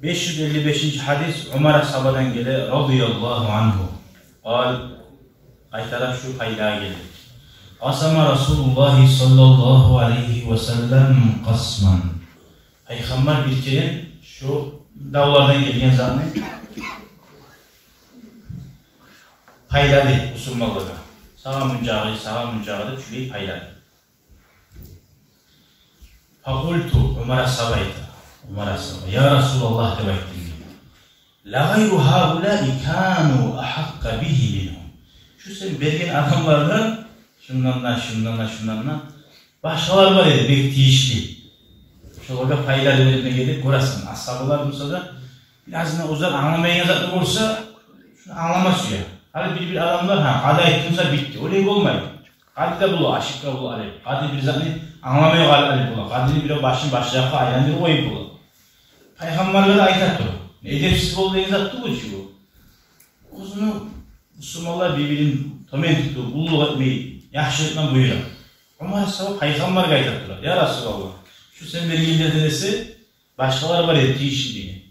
555. hadis Ömer sahabadan gele radıyallahu anhu. Aytara şu payda geldi. Asama Resulullah sallallahu aleyhi ve sellem kasman. Peygamber bir kere şu dağlardan gelgen zannet payladı usulmaları. Sağa müncağı şurayı payladı. Fakultu Ömer'e sabaydı. Ya Resulallah demektim. La gayru haulâi kânû ahakka bihi minhum. Şu sen belgen adamlardan şundan başkalar var ya bektiyişli. Şurada paylar önüne gelip burasın. Ashabılar olsa da birazdan uzak anlamaya yazatlı olsa şunu anlamaz ya. Hani bir adamlar ada ettiğimse bitti. Öyle olmayın. Kadide bulu, aşıkta bulu alep. Kadide bir zaten anlamaya alep bulu. Kadide bir başlayakı aylandır koyup bulu. Peygamberlere aytattı. Edepsiz bolu yazatlı bu şu. Uzunu Müslümanlar birbirini tomen tuttu. Bulu etmeyi yaşlıkla buyuruyor. Ama sonra Peygamber aytattı. Ya Resulallah. Şu sen belirgin dedesi başkaları var ettiği işi diye.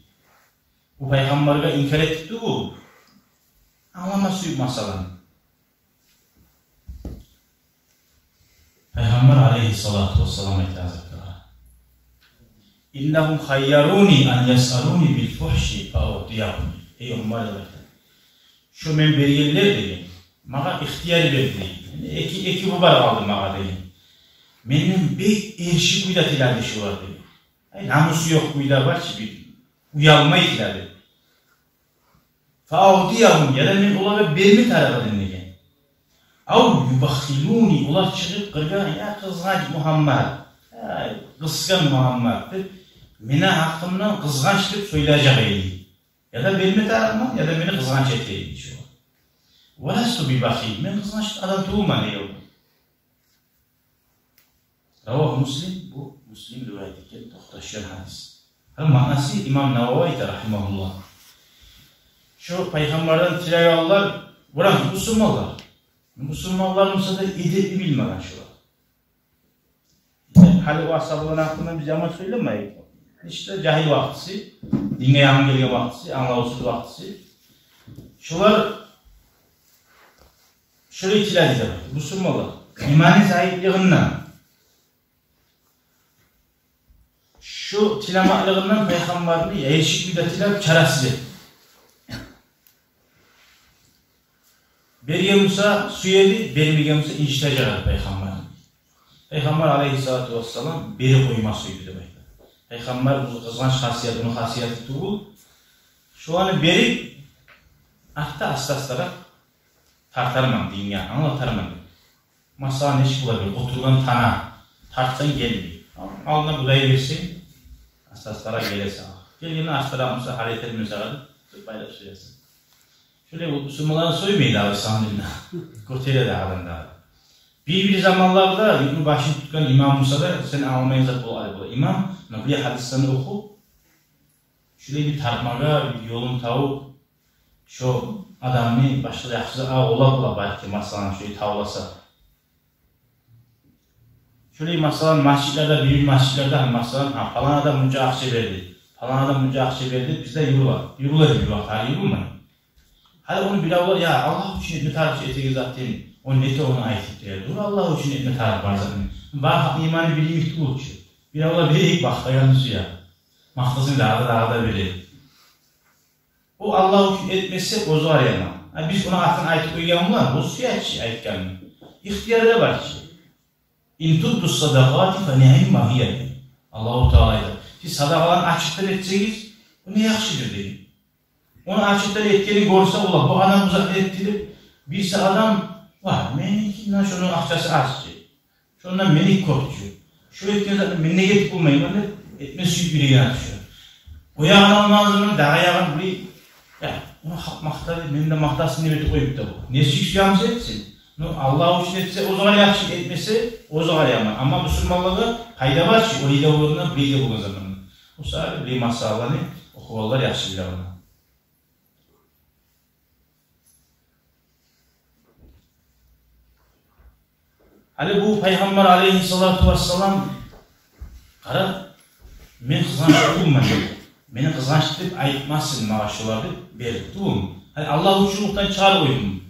Bu Peygamber'e inkar etti bu. Anlaması yok masalanı. Peygamber aleyhissalatu vesselam itiraz etti. İnnehum hayyaruni an yas'aluni bil fuhşi fa'udiyahum. Ey Ömer şu men belirler dedi. Mağa ihtiyar verdi. Eki bu bar aldı mağa dedi. Benim bir erşi kuyda tiladı şu var dedi. Namusu yok kuyda var ki bir uyalmayı tiladı. Fa'udiyahum ya da men olara bermi tarafa dinlegen. Av yubakhiluni olar çıkıp kırga ya kızganç Muhammed. Kıskan Muhammed'dir. Mene hakkımdan kızganç deyip söyleyecek eydi. Ya da bermi tarafman ya da beni kızganç eteydi şu var. Velastu bir bakhil. Men kızganç adam tuğuma ne yok. Ravah Muslim, bu Muslim rivayetiken tohtaşyan hadis. Manası İmam Navavi'de rahimahullah. Şu Peygamber'den tilayalılar, bırak Müslümanlar. Müslümanlar da edepli bilmeden şu var. Hali o ashabıların hakkında bir zaman söylemeyiz. İşte cahil vaktisi, dine yanın gelge vaktisi, anlavusuz vaktisi. Şular şöyle itilal eder. Müslümanlar, imanı sahipliğinden şu tilamaklığından Peygamberini eşik müddetiyle çaresiz etti. Berge Musa su yedi, berge Musa incitecek Peygamber. Peygamber aleyhissalatu vesselam beri koyma suydu demek. Peygamber bu kızganç hasiyeti, onun hasiyeti tuğul. Şu anı beri hatta aslaslara tartarmam dünya, anlatarmam. Masaya neşik olabilir, oturulan tana, tartsan gelmiyor. Alına budayı versin, aslaslara gelirse. Gelgeni aslaslarımıza hareket etmiyorsa kadar, paylaşıyorsun. Şöyle Müslümanların soymaydı abi sanırım. Kurtuyla da halinde. Bir zamanlarda İbn-i Baş'ın tutkan İmam Musa'da sen anlamayınca bu arada. İmam, Nabiye hadislerini oku. Şöyle bir tartmaga, bir yolun tavuk. Şu adamı başka yaxşı ola belki masalan şöyle tavlasa. Şöyle masalan masjidlerde, büyük masjidlerde masalan falan adam bunca akçe verdi. Falan adam bunca akçe verdi. Bizde yürüler bir vakit. Hayır yürümeyin. Hadi onu bir avlar ya Allah için etme tarifçi eteki zaten o neti ona ait ettiler. Dur Allah için etme tarif var zaten. Bak imanı bilim ihti oluşu. Bir avlar bir bakta yanlısı ya. Mahtasını dağda verir. O Allah için etmezse o zor yana. Biz ona hakkın ait koyuyanlar o suya ait gelmiyor. İhtiyarda var ki. İn tuttus sadakati fe ne'im mahiyye. Allah-u Teala'yla. Siz sadakalarını açıktan etseniz bu ne yakışıdır dedi. Onu açıktan etkili görse ola, bu adam uzak ettirip, birisi adam var, menikinden şunun akçası açtı, şundan menik korkucu, şu etken zaten menine getip bulmayın, öyle etmesi bir yana düşüyor. O yağın ağzının daha yağın burayı, ya onu maktadı, meninde maktasını evet koyup da bu. Ne süksüyamız etsin? Allah için etse o zaman yakışık etmesi, o zaman yaman. Ama Müslümanlığı kayda var ki, o ile olduğunu bilgi bulun zamanı. O sefer bir masallarını okuvallar yakışık bile ona. Hani bu Peygamber aleyhissalatu vesselam qara men xizmat qilmayman. Meni kızganç dep aytmasın mağa şolardı berdi tuğum. Hani Allah uçuluktan çağır koydum.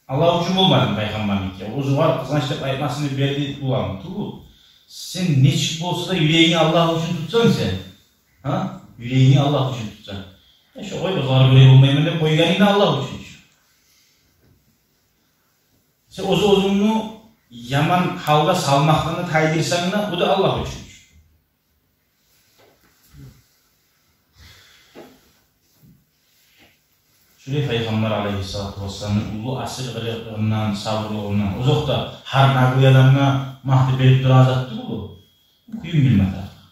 Allah uçun olmadım peygamberlik ya. Ozu var kızganç dep aytmasın dep berdi tuğam tuğu. Sen neçik bolsa da yüreğini Allah uçun tutsan sen. Ha? Yüreğini Allah uçun tutsan. Ya şu koy bozar böyle olmayayım dep koyganını Allah uçun. Sen ozu ozunlu yaman halda salmaklığını taydırsan da bu da Allah uçun. Şöyle Peygamber aleyhissalatu vesselam'ın ulu asıl gırıqlığından, sabrılığından, uzakta har naglı adamına mahdi berip durazattı bu. Kuyum bilmedi artık.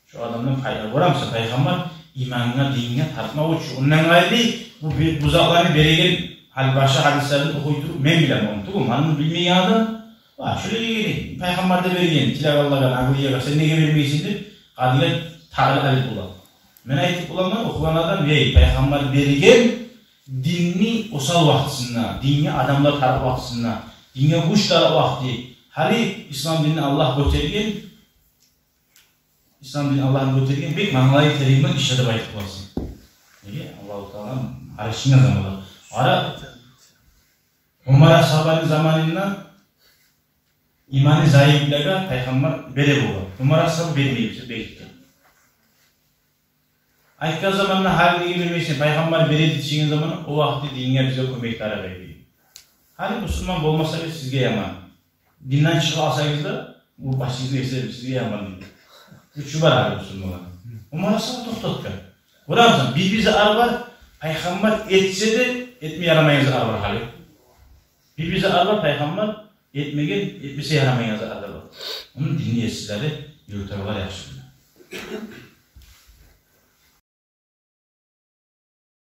Şu adamdan fayda varamsa Peygamber imanına, dinine tartma uçu. Ondan gayrı değil, bu buzaklarını beregen başka hadislerini okuydurup men bilen onu. Hanımı bilmeyen adam, şöyle gelin, Peygamber de beregen, tilavallardan, aglıya sen nege vermeysindir, kadıyla tarih alit bulan. Men aytip bulanlar okuyan adam Peygamber bergen dinni osal vaxtısında, dinni adamlar taraf vaxtısında, dinni kuş taraf vakti. Hali İslam dinini Allah götürgen, İslam dinini Allah'ın götürgen, bek manlayı terimden işledi baytık olasın. Allah-u Teala'nın arışına zamanlar. Ara Umar sahabanın zamanından imanı zayıflığa Peygamber bere bulur. Umar sahabı vermeyip bekliyor. Aytkan zamanla halini bilmeysin, Peygamber beredi dişinin zamanı o vakti dinine bize kömekleri veriyor. Hali Müslüman olmasa da sizge yaman. Dinden çıkıp alsanız da bu başınızda ise sizge yaman değil. Üçü var hali Müslümanlar. Umar sahabı toktatkan. Buramızdan birbirimize ar var, Peygamber etse de etme yaramayınızı ar var hali. Birbirimize ar var, Peygamber etmegen etmese yaramayınızı ar var. Onun dinleyicileri yurttakilar yapsınlar.